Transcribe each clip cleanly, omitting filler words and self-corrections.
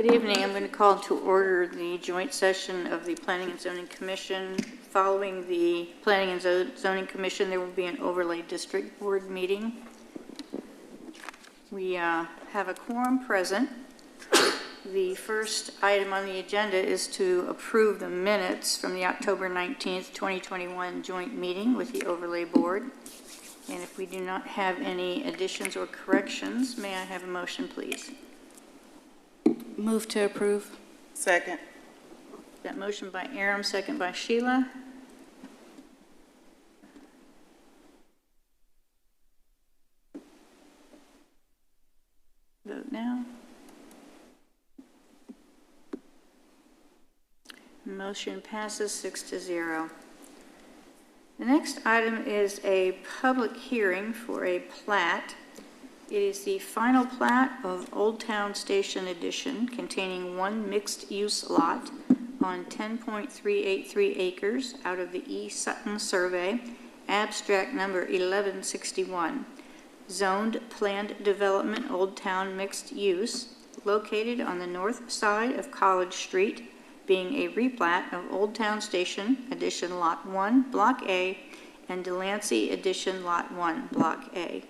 Good evening. I'm going to call to order the joint session of the Planning and Zoning Commission. Following the Planning and Zoning Commission, there will be an overlay district board meeting. We have a quorum present. The first item on the agenda is to approve the minutes from the October 19th, 2021 joint meeting with the overlay board. And if we do not have any additions or corrections, may I have a motion, please? Move to approve. Second. That motion by Aram, second by Sheila. Vote now. Motion passes 6-0. The next item is a public hearing for a plat. It is the final plat of Old Town Station Edition containing one mixed-use lot on 10.383 acres out of the E. Sutton Survey, abstract number 1161. Zoned planned development Old Town mixed use, located on the north side of College Street, being a replat of Old Town Station Edition Lot 1, Block A, and Delancey Edition Lot 1, Block A.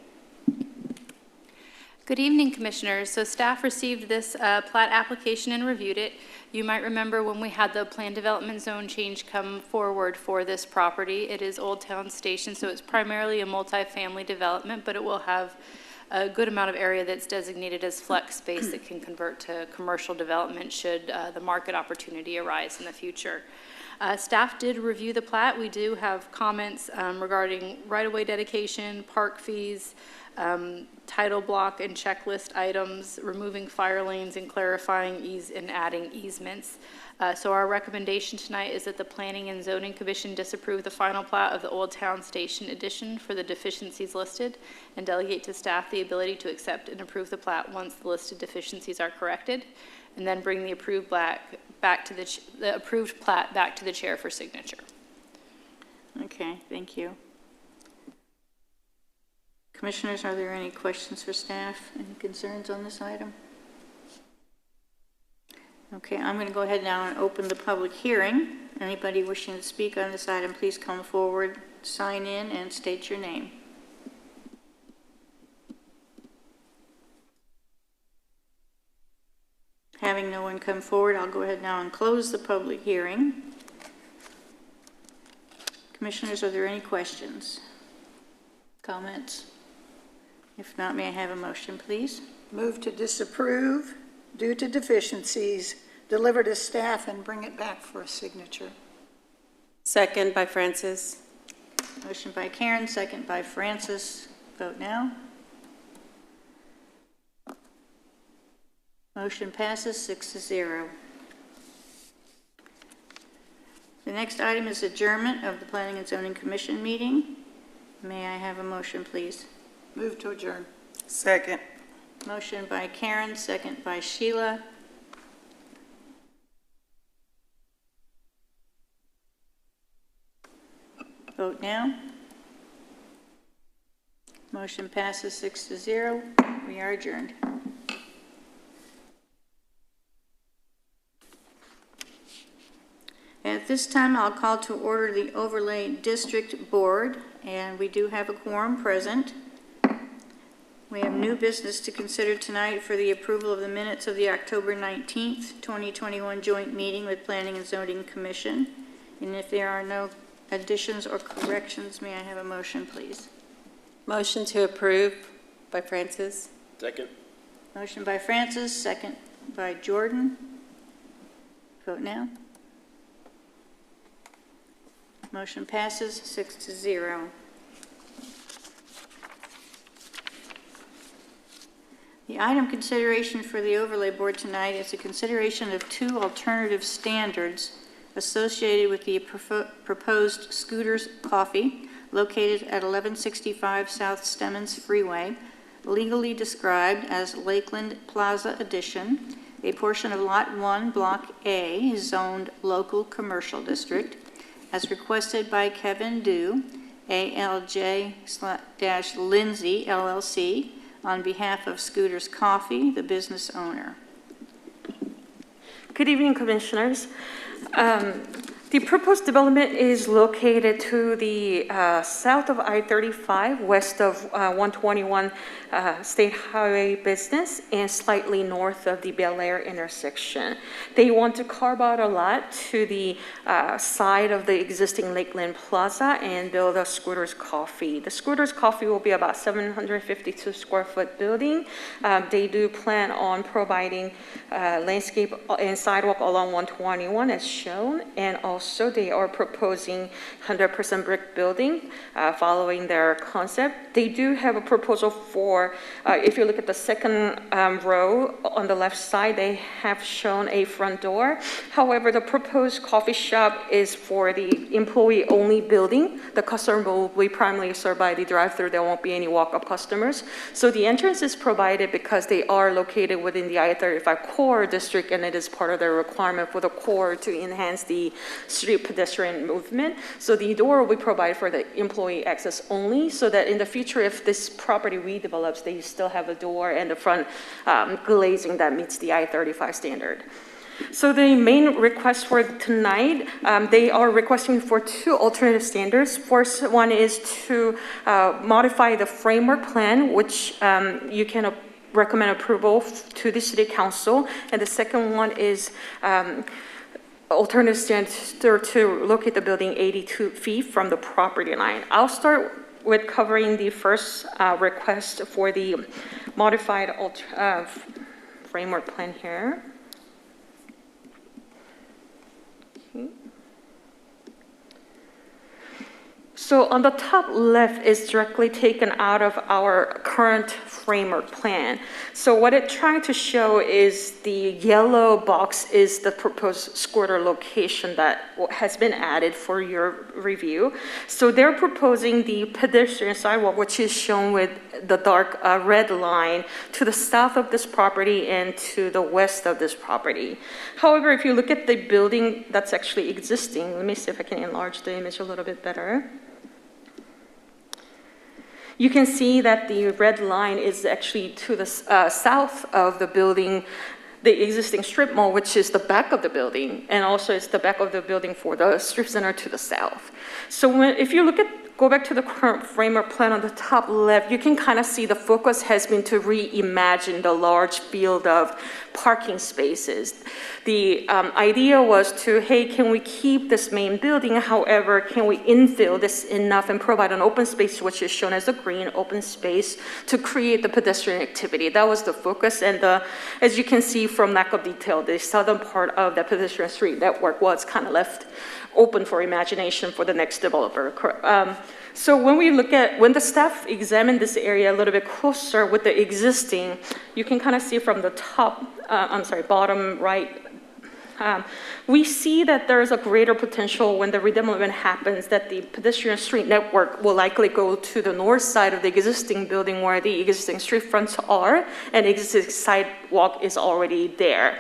Good evening, Commissioners. So staff received this plat application and reviewed it. You might remember when we had the plan development zone change come forward for this property. It is Old Town Station, so it's primarily a multifamily development, but it will have a good amount of area that's designated as flex space that can convert to commercial development should the market opportunity arise in the future. Staff did review the plat. We do have comments regarding right-of-way dedication, park fees, title block and checklist items, removing fire lanes and clarifying and adding easements. So our recommendation tonight is that the Planning and Zoning Commission disapprove the final plat of the Old Town Station Edition for the deficiencies listed and delegate to staff the ability to accept and approve the plat once the listed deficiencies are corrected, and then bring the approved plat back to the chair for signature. Okay, thank you. Commissioners, are there any questions for staff? Any concerns on this item? Okay, I'm going to go ahead now and open the public hearing. Anybody wishing to speak on this item, please come forward, sign in, and state your name. Having no one come forward, I'll go ahead now and close the public hearing. Commissioners, are there any questions? Comments? If not, may I have a motion, please? Move to disapprove due to deficiencies, deliver to staff and bring it back for a signature. Second by Francis. Motion by Karen, second by Francis. Vote now. Motion passes 6-0. The next item is adjournment of the Planning and Zoning Commission meeting. May I have a motion, please? Move to adjourn. Second. Motion by Karen, second by Sheila. Vote now. Motion passes 6-0. We are adjourned. At this time, I'll call to order the Overlay District Board, and we do have a quorum present. We have new business to consider tonight for the approval of the minutes of the October 19th, 2021 joint meeting with Planning and Zoning Commission. And if there are no additions or corrections, may I have a motion, please? Motion to approve by Francis. Second. Motion by Francis, second by Jordan. Vote now. Motion passes 6-0. The item consideration for the Overlay Board tonight is a consideration of two alternative standards associated with the proposed Scooters Coffee located at 1165 South Stemmons Freeway, legally described as Lakeland Plaza Edition, a portion of Lot 1, Block A, zoned local commercial district, as requested by Kevin Dew, ALJ-Lindsay LLC, on behalf of Scooters Coffee, the business owner. Good evening, Commissioners. The proposed development is located to the south of I-35, west of 121 State Highway Business, and slightly north of the Bel Air intersection. They want to carve out a lot to the side of the existing Lakeland Plaza and build a Scooters Coffee. The Scooters Coffee will be about 752 square foot building. They do plan on providing landscape and sidewalk along 121 as shown, and also they are proposing 100% brick building following their concept. They do have a proposal for, if you look at the second row on the left side, they have shown a front door. However, the proposed coffee shop is for the employee-only building. The customer will be primarily served by the drive-through. There won't be any walk-up customers. So the entrance is provided because they are located within the I-35 core district, and it is part of their requirement for the core to enhance the street pedestrian movement. So the door will be provided for the employee access only, so that in the future, if this property redevelops, they still have a door and the front glazing that meets the I-35 standard. So the main request for tonight, they are requesting for two alternative standards. First one is to modify the framework plan, which you can recommend approval to the City Council. And the second one is alternative standard to locate the building 82 feet from the property line. I'll start with covering the first request for the modified framework plan here. Okay. So on the top left is directly taken out of our current framework plan. So what it's trying to show is the yellow box is the proposed scooter location that has been added for your review. So they're proposing the pedestrian sidewalk, which is shown with the dark red line to the south of this property and to the west of this property. However, if you look at the building that's actually existing, let me see if I can enlarge the image a little bit better. You can see that the red line is actually to the south of the building, the existing strip mall, which is the back of the building, and also it's the back of the building for the strip center to the south. So if you go back to the current framework plan on the top left, you can kind of see the focus has been to reimagine the large field of parking spaces. The idea was to, hey, can we keep this main building? However, can we infill this enough and provide an open space, which is shown as a green open space, to create the pedestrian activity? That was the focus. And as you can see from lack of detail, the southern part of the pedestrian street network was kind of left open for imagination for the next developer. So when the staff examined this area a little bit closer with the existing, you can kind of see from the bottom right, we see that there's a greater potential when the redevelopment happens that the pedestrian street network will likely go to the north side of the existing building where the existing street fronts are, and existing sidewalk is already there.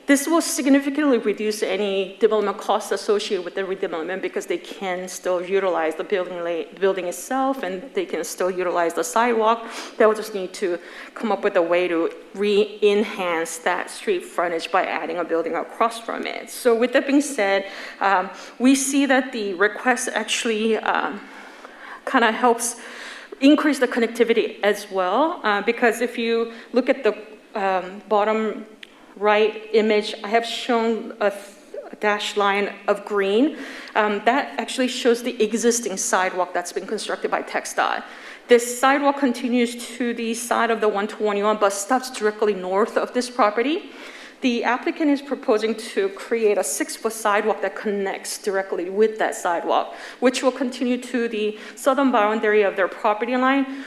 This will significantly reduce any development costs associated with the redevelopment because they can still utilize the building itself, and they can still utilize the sidewalk. They'll just need to come up with a way to re-enhance that street frontage by adding a building across from it. So with that being said, we see that the request actually kind of helps increase the connectivity as well, because if you look at the bottom right image, I have shown a dashed line of green. That actually shows the existing sidewalk that's been constructed by TxDOT. This sidewalk continues to the side of the 121, but stops directly north of this property. The applicant is proposing to create a 6-foot sidewalk that connects directly with that sidewalk, which will continue to the southern boundary of their property line.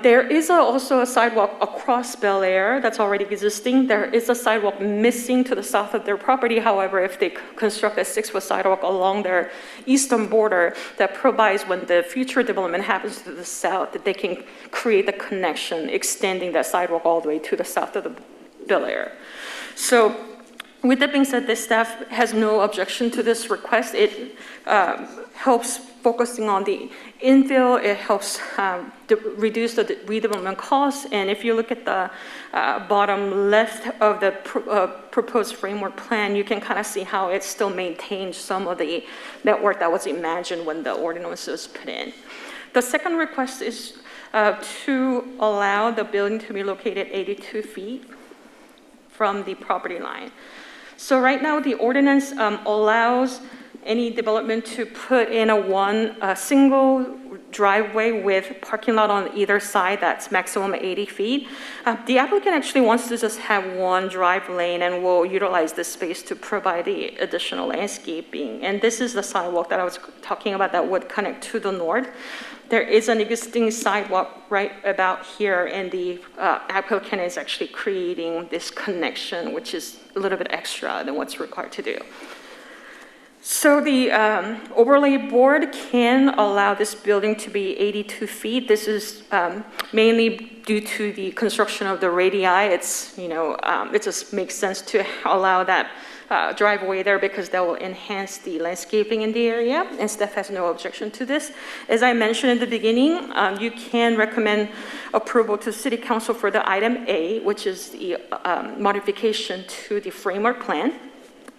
There is also a sidewalk across Bel Air that's already existing. There is a sidewalk missing to the south of their property. However, if they construct a 6-foot sidewalk along their eastern border, that provides when the future development happens to the south, that they can create the connection, extending that sidewalk all the way to the south of the Bel Air. So with that being said, the staff has no objection to this request. It helps focusing on the infill. It helps reduce the redevelopment costs. And if you look at the bottom left of the proposed framework plan, you can kind of see how it still maintains some of the network that was imagined when the ordinance was put in. The second request is to allow the building to be located 82 feet from the property line. So right now, the ordinance allows any development to put in a single driveway with parking lot on either side that's maximum 80 feet. The applicant actually wants to just have one drive lane and will utilize this space to provide the additional landscaping. And this is the sidewalk that I was talking about that would connect to the north. There is an existing sidewalk right about here, and the applicant is actually creating this connection, which is a little bit extra than what's required to do. So the overlay board can allow this building to be 82 feet. This is mainly due to the construction of the radii. It's, it just makes sense to allow that driveway there because that will enhance the landscaping in the area, and staff has no objection to this. As I mentioned in the beginning, you can recommend approval to City Council for the item A, which is the modification to the framework plan.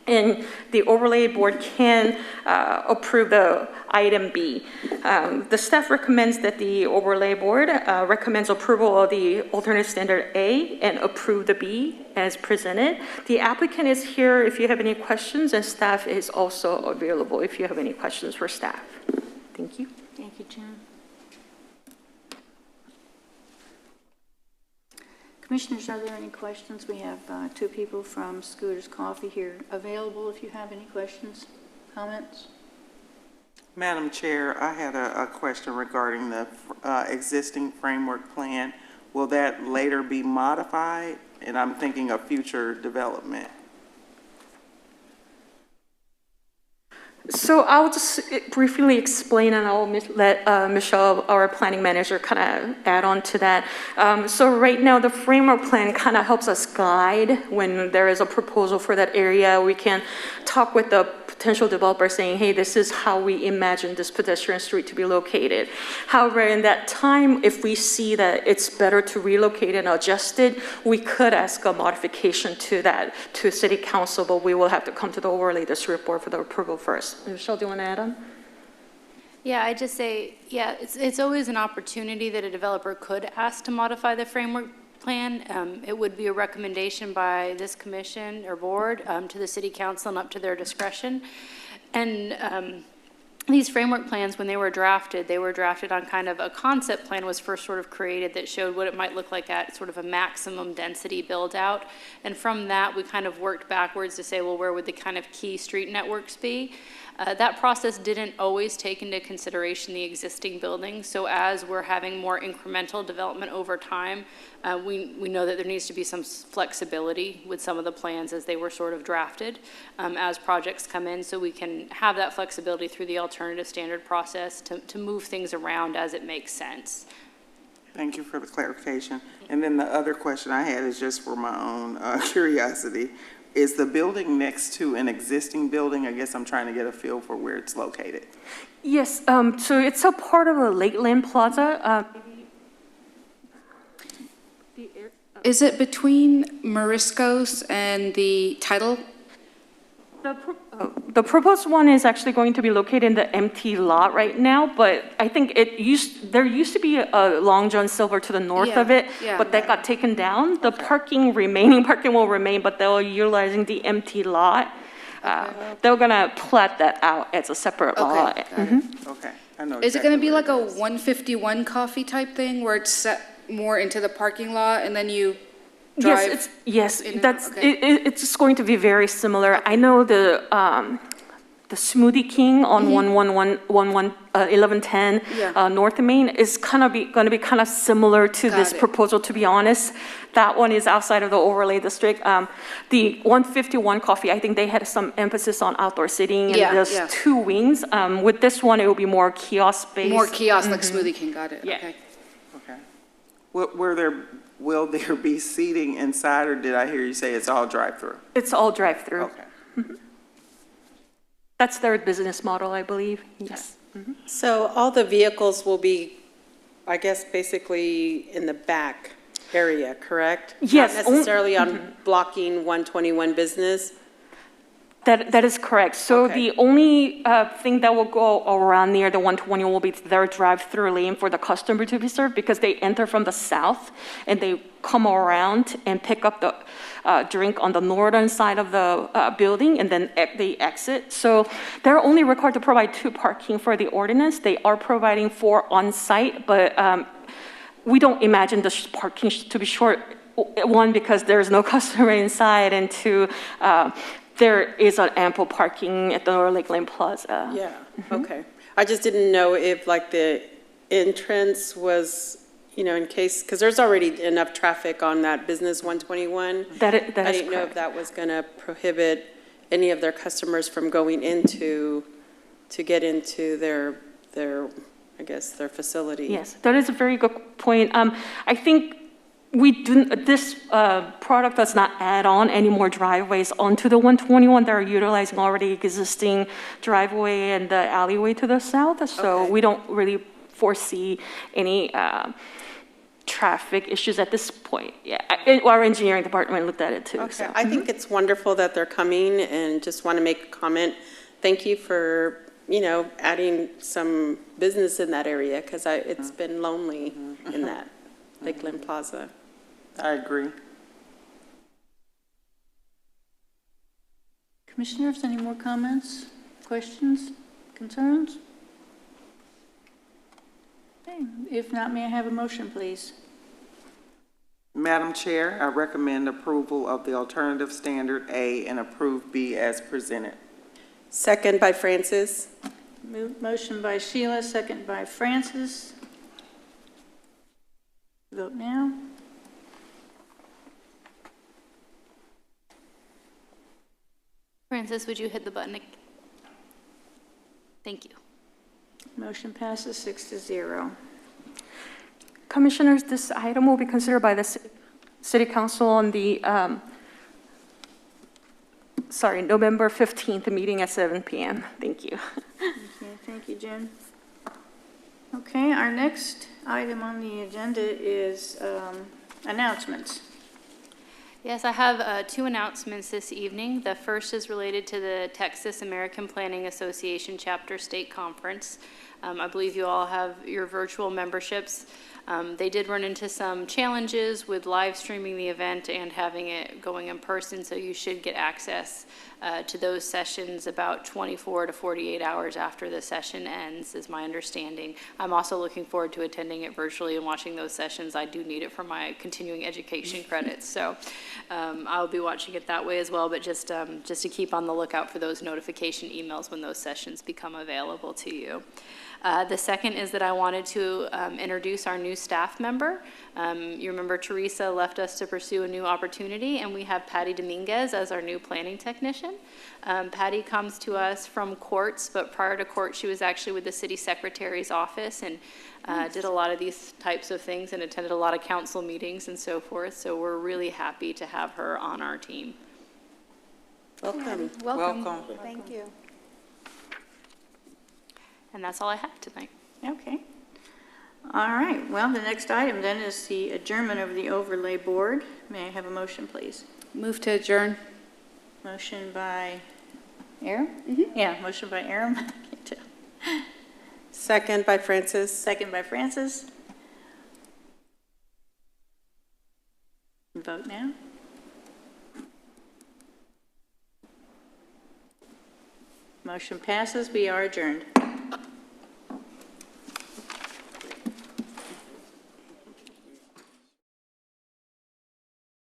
And the overlay board can approve the item B. The staff recommends that the overlay board recommends approval of the alternate standard A and approve the B as presented. The applicant is here if you have any questions, and staff is also available if you have any questions for staff. Thank you. Thank you, Jen. Commissioners, are there any questions? We have two people from Scooter's Coffee here available if you have any questions, comments. Madam Chair, I had a question regarding the existing framework plan. Will that later be modified? And I'm thinking of future development. So I'll just briefly explain, and I'll let Michelle, our planning manager, kind of add on to that. So right now, the framework plan kind of helps us guide when there is a proposal for that area. We can talk with the potential developer saying, hey, this is how we imagine this pedestrian street to be located. However, in that time, if we see that it's better to relocate and adjust it, we could ask a modification to that to City Council, but we will have to come to the overlay district board for the approval first. Michelle, do you want to add on? Yeah, I just say, yeah, it's always an opportunity that a developer could ask to modify the framework plan. It would be a recommendation by this commission or board to the City Council and up to their discretion. And these framework plans, when they were drafted on kind of a concept plan was first sort of created that showed what it might look like at sort of a maximum density build out. And from that, we kind of worked backwards to say, well, where would the kind of key street networks be? That process didn't always take into consideration the existing buildings. So as we're having more incremental development over time, we know that there needs to be some flexibility with some of the plans as they were sort of drafted as projects come in, so we can have that flexibility through the alternative standard process to move things around as it makes sense. Thank you for the clarification. And then the other question I had is just for my own curiosity. Is the building next to an existing building? I guess I'm trying to get a feel for where it's located. Yes, so it's a part of a Lakeland Plaza. Is it between Morisco's and the title? The proposed one is actually going to be located in the empty lot right now, but I think there used to be a Long John Silver to the north of it, but that got taken down. The remaining parking will remain, but they're utilizing the empty lot. They're gonna plat that out as a separate lot. Okay, I know. Is it going to be like a 151 coffee type thing where it's set more into the parking lot and then you drive? Yes, in and that's, out? Okay. it's just going to be very similar. I know the Smoothie King on 1110 North Main is going to be kind of similar to this proposal, to be honest. That one is outside of the overlay district. The 151 Coffee, I think they had some emphasis on outdoor seating, and there's two wings. With this one, it will be more kiosk-based. More kiosk, like Smoothie King, got it. Yeah. Okay. Okay. Will there be seating inside, or did I hear you say it's all drive-through? It's all drive-through. Okay. That's their business model, I believe. Yes. So all the vehicles will be, I guess, basically in the back area, correct? Yes, Not necessarily on blocking 121 business? That is correct. So Okay. the only thing that will go around near the 120 will be their drive-through lane for the customer to be served, because they enter from the south and they come around and pick up the drink on the northern side of the building, and then they exit. So they're only required to provide 2 parking for the ordinance. They are providing 4 on-site, but we don't imagine the parking to be short. 1, because there's no customer inside, and 2, there is an ample parking at the North Lakeland Plaza. Yeah, okay. I just didn't know if like the entrance was, you know, in case, because there's already enough traffic on that business 121. That I is didn't know if correct. that was going to prohibit any of their customers from going into, to get into their, I guess, their facility. Yes, that is a very good point. I think this product does not add on any more driveways onto the 121. They're utilizing already existing driveway and the alleyway to the south, so Okay. we don't really foresee any traffic issues at this point. Yeah, our engineering department looked at it too. Okay, So. I think it's wonderful that they're coming, and just want to make a comment. Thank you for, you know, adding some business in that area, because it's been lonely in that Lakeland Plaza. I agree. Commissioners, any more comments, questions, concerns? Okay, if not, may I have a motion, please? Madam Chair, I recommend approval of the alternative standard A and approve B as presented. Second by Francis. Motion by Sheila, second by Francis. Vote now. Francis, would you hit the button? Thank you. Motion passes 6-0. Commissioners, this item will be considered by the City Council on the, November 15th meeting at 7 p.m. Thank you. Okay, thank you, Jen. Okay, our next item on the agenda is announcements. Yes, I have 2 announcements this evening. The first is related to the Texas American Planning Association Chapter State Conference. I believe you all have your virtual memberships. They did run into some challenges with live streaming the event and having it going in person, so you should get access to those sessions about 24 to 48 hours after the session ends, is my understanding. I'm also looking forward to attending it virtually and watching those sessions. I do need it for my continuing education credits, so I'll be watching it that way as well, but just to keep on the lookout for those notification emails when those sessions become available to you. The second is that I wanted to introduce our new staff member. You remember Teresa left us to pursue a new opportunity, and we have Patty Dominguez as our new planning technician. Patty comes to us from courts, but prior to court, she was actually with the city secretary's office and did a lot of these types of things and attended a lot of council meetings and so forth. So we're really happy to have her on our team. Welcome. Welcome. Thank you. And that's all I have tonight. Okay. All right, well, the next item then is the adjournment of the overlay board. May I have a motion, please? Move to adjourn. Motion by Aram? Yeah, motion by Aram. Second by Francis. Second by Francis. Vote now. Motion passes. We are adjourned.